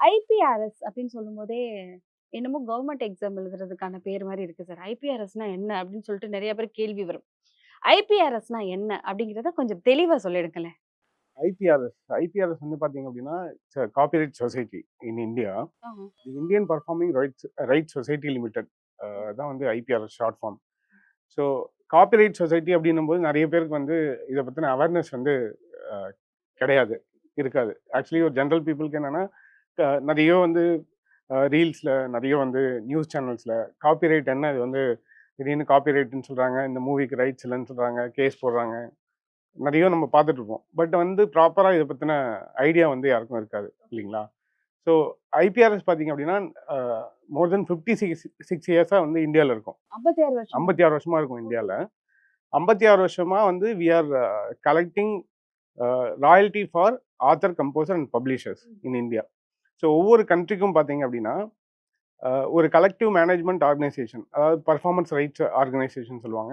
IPRS அப்படின்னு சொல்லும்போதே, என்னமோ கவர்மெண்ட் எக்ஸாம் எழுதுறதுக்கான பேர் மாரி இருக்கு சார். ஐபிஆர்எஸ்னா என்ன? அப்படின்னு சொல்லிட்டு நெறைய பேருக்கு கேள்வி வரும். ஐபிஆர்எஸ்னா என்ன? அப்படிங்கிறத கொஞ்சம் தெளிவா சொல்லிடுங்களேன். ஐபிஆர்எஸ் வந்து பார்த்தீங்க அப்படின்னா, காப்பிரைட் சொசைட்டி இன் இந்தியா. ஆஹா. The Indian performing rights society limited தான் வந்து IPRS short form. So copyright society அப்படின்னும்போது நிறைய பேருக்கு வந்து இதை பற்றின அவேர்னஸ் வந்து அஹ், கிடையாது, இருக்காது. ஆக்சுவலி ஒரு ஜென்ரல் பீப்புளுக்கு என்னென்னா, நிறைய வந்து ரீல்ஸில், நிறைய வந்து நியூஸ் சேனல்ஸில் காப்பிரைட் என்ன, இது வந்து திடீர்னு காப்பிரைட்னு சொல்கிறாங்க, இந்த மூவிக்கு ரைட்ஸ் இல்லைன்னு சொல்கிறாங்க, கேஸ் போடுறாங்க, நிறைய நம்ம பார்த்துட்டு இருப்போம். பட் வந்து ப்ராப்பராக இதை பற்றின ஐடியா வந்து யாருக்கும் இருக்காது இல்லைங்களா? ஸோ ஐபிஆர்எஸ் பார்த்தீங்க அப்படின்னா, மோர் தென் 56 இயர்ஸாக வந்து இந்தியாவில் இருக்கும். 56 வருஷமா? 56 வருஷமா இருக்கும் இந்தியாவில். 56 வருஷமா வந்து we are collecting royalty for author, composer and publishers in India. So ஒவ்வொரு கண்ட்ரிக்கும் பார்த்தீங்க அப்படின்னா, ஒரு கலெக்டிவ் மேனேஜ்மெண்ட் ஆர்கனைசேஷன், அதாவது பர்ஃபார்மன்ஸ் ரைட்ஸ் ஆர்கனைசேஷன் சொல்லுவாங்க.